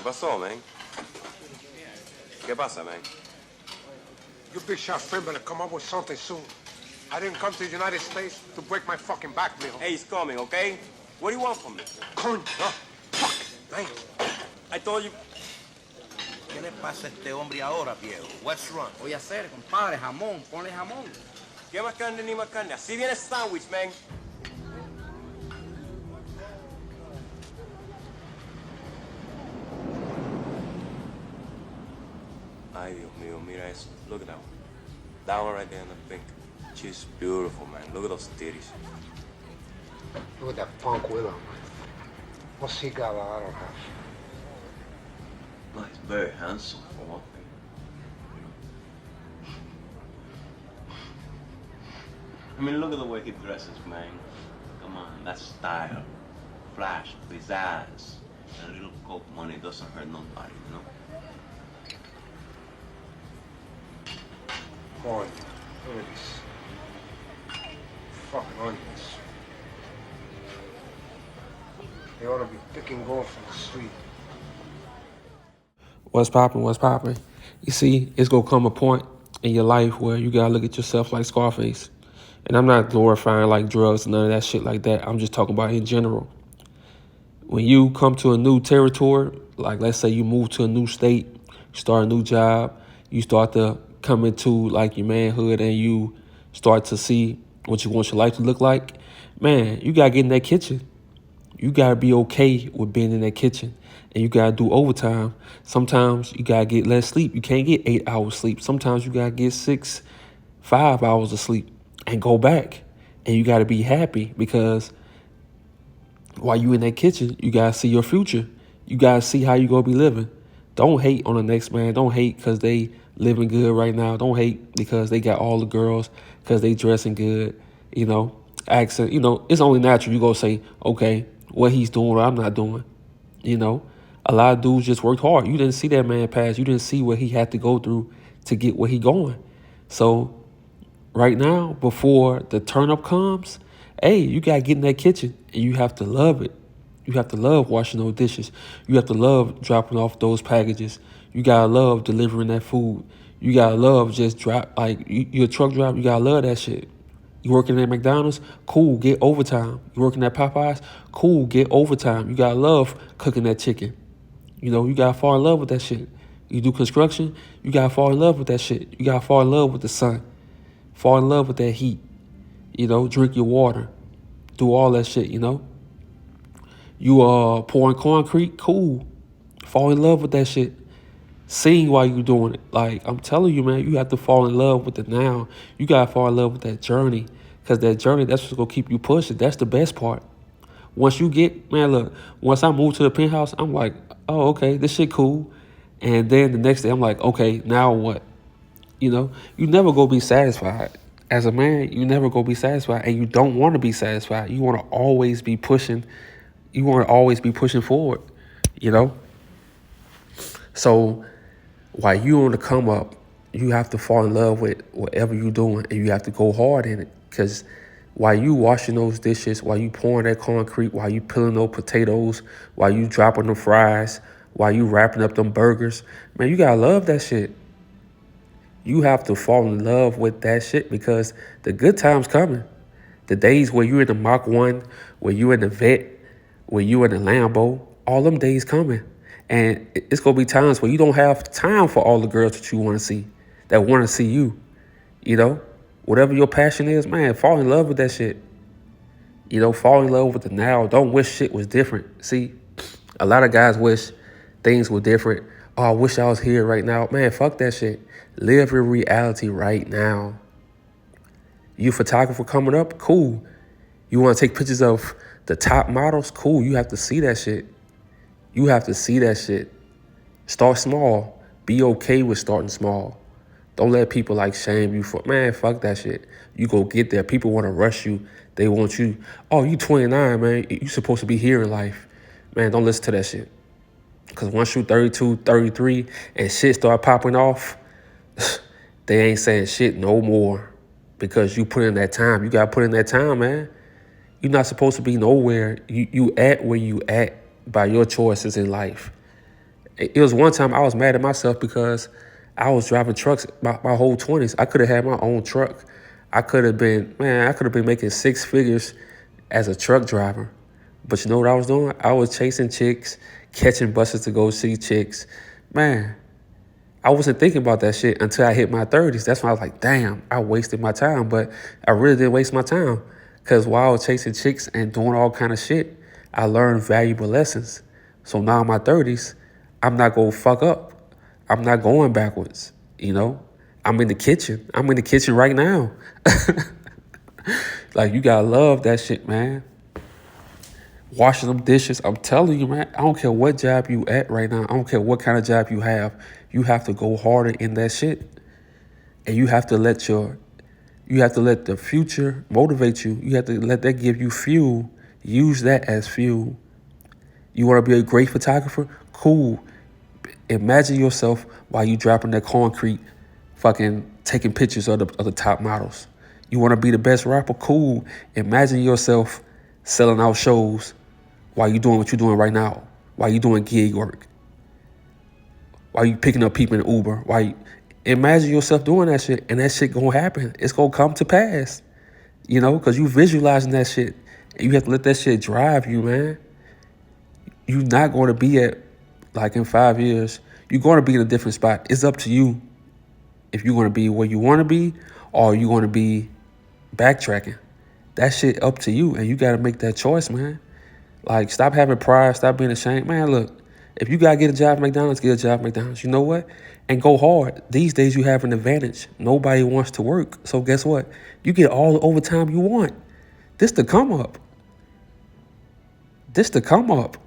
pasó, man? ¿Qué pasa, man? You big shot friend better come up with something soon. I didn't come to the United States to break my fucking back, mijo. Hey, he's coming, okay? What do you want from me? Coño, fuck, man. I told you. ¿Qué le pasa a este hombre ahora, viejo? What's wrong? Voy a hacer, compadre, jamón, ponle jamón. ¿Qué más carne ni más carne? Así viene el sándwich, man. Ay, Dios mío, mira eso. Look at that one. That one right there in the pink. She's beautiful, man. Look at those titties. Look at that punk Willow, man. What's he got that I don't have? Well, he's very handsome, for one thing. I mean, look at the way he dresses, man. Come on, that style. Flash, pizzazz. A little coke money doesn't hurt nobody, you know? Boy, look at this. Fucking onions. They ought to be picking gold from the street. What's poppin', what's poppin'? You see, it's gonna come a point in your life where you gotta look at yourself like Scarface. And I'm not glorifying like drugs and none of that shit like that. I'm just talking about in general. When you come to a new territory, like let's say you move to a new state, start a new job, you start to come into like your manhood and you start to see what you want your life to look like, man, you gotta get in that kitchen. You gotta be okay with being in that kitchen. And you gotta do overtime. Sometimes you gotta get less sleep. You can't get 8 hours sleep. Sometimes you gotta get 5 hours of sleep and go back. And you gotta be happy because while you in that kitchen, you gotta see your future. You gotta see how you gonna be living. Don't hate on the next man. Don't hate because they living good right now. Don't hate because they got all the girls, because they dressing good, you know, accent. You know, it's only natural you go say, okay, what he's doing, what I'm not doing, you know. A lot of dudes just worked hard. You didn't see that man pass. You didn't see what he had to go through to get where he going. So right now, before the turn up comes, hey, you got to get in that kitchen and you have to love it. You have to love washing those dishes. You have to love dropping off those packages. You got to love delivering that food. You got to love just you're a truck driver. You got to love that shit. You working at McDonald's? Cool, get overtime. You working at Popeyes? Cool, get overtime. You got to love cooking that chicken. You know, you got to fall in love with that shit. You do construction, you got to fall in love with that shit. You got to fall in love with the sun. Fall in love with that heat. You know, drink your water. Do all that shit, you know. You pouring concrete, cool. Fall in love with that shit. Sing while you doing it. Like, I'm telling you, man, you have to fall in love with it now. You got to fall in love with that journey. Because that journey, that's what's going to keep you pushing. That's the best part. Once you get, man, look, once I moved to the penthouse, I'm like, oh, okay, this shit cool. And then the next day, I'm like, okay, now what? You know, you never go be satisfied. As a man, you never go be satisfied. And you don't want to be satisfied. You want to always be pushing. You want to always be pushing forward, you know? So while you on the come up, you have to fall in love with whatever you're doing and you have to go hard in it. Because while you washing those dishes, while you pouring that concrete, while you peeling those potatoes, while you dropping the fries, while you wrapping up them burgers, man, you got to love that shit. You have to fall in love with that shit because the good times coming. The days where you're in the Mach 1, where you in the Vet, where you in the Lambo, all them days coming. And it's going to be times where you don't have time for all the girls that you want to see, that want to see you, you know? Whatever your passion is, man, fall in love with that shit. You know, fall in love with the now. Don't wish shit was different. See, a lot of guys wish things were different. Oh, I wish I was here right now. Man, fuck that shit. Live your reality right now. You a photographer coming up? Cool. You want to take pictures of the top models? Cool. You have to see that shit. You have to see that shit. Start small. Be okay with starting small. Don't let people like shame you for, man, fuck that shit. You go get there. People want to rush you. They want you, oh, you 29, man. You supposed to be here in life. Man, don't listen to that shit. Because once you 32, 33, and shit start popping off, they ain't saying shit no more. Because you put in that time. You got to put in that time, man. You're not supposed to be nowhere. You at where you at by your choices in life. It was one time I was mad at myself because I was driving trucks my whole 20s. I could have had my own truck. I could have been making 6 figures as a truck driver. But you know what I was doing? I was chasing chicks, catching buses to go see chicks. Man, I wasn't thinking about that shit until I hit my 30s. That's when I was like, damn, I wasted my time. But I really didn't waste my time. Because while I was chasing chicks and doing all kind of shit, I learned valuable lessons. So now in my 30s, I'm not going to fuck up. I'm not going backwards, you know? I'm in the kitchen. I'm in the kitchen right now. Like, you got to love that shit, man. Washing them dishes, I'm telling you, man, I don't care what job you at right now. I don't care what kind of job you have. You have to go harder in that shit. And you have to let the future motivate you. You have to let that give you fuel. Use that as fuel. You want to be a great photographer? Cool. Imagine yourself while you dropping that concrete, fucking taking pictures of the top models. You want to be the best rapper? Cool. Imagine yourself selling out shows while you doing what you're doing right now. While you doing gig work. While you picking up people in Uber. Imagine yourself doing that shit, and that shit gonna happen. It's gonna come to pass. You know, because you visualizing that shit. And you have to let that shit drive you, man. You're not going to be at, like, in 5 years, you're going to be in a different spot. It's up to you if you're going to be where you want to be or you're going to be backtracking. That shit up to you, and you got to make that choice, man. Like, stop having pride. Stop being ashamed. Man, look, if you got to get a job at McDonald's, get a job at McDonald's. You know what? And go hard. These days, you have an advantage. Nobody wants to work. So guess what? You get all the overtime you want. This the come up. This the come up.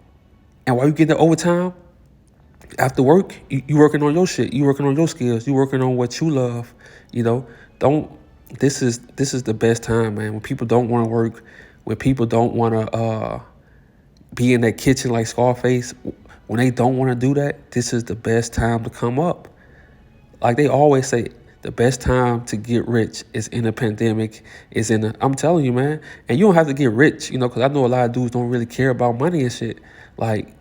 And while you getting the overtime, after work, you working on your shit. You working on your skills. You working on what you love. You know, this is the best time, man. When people don't want to work, when people don't want to be in that kitchen like Scarface, when they don't want to do that, this is the best time to come up. Like they always say, the best time to get rich is in a pandemic, I'm telling you, man. And you don't have to get rich, you know, because I know a lot of dudes don't really care about money and shit. Like,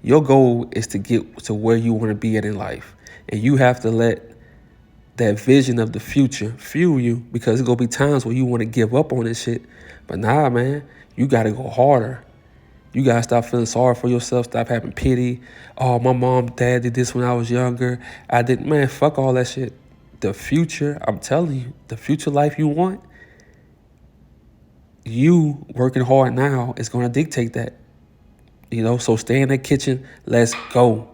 your goal is to get to where you want to be at in life. And you have to let that vision of the future fuel you, because there's going to be times where you want to give up on this shit. But nah, man, you got to go harder. You got to stop feeling sorry for yourself. Stop having pity. Oh, my mom, dad did this when I was younger. I didn't. Man, fuck all that shit. The future, I'm telling you, the future life you want, you working hard now is going to dictate that. You know, so stay in that kitchen. Let's go.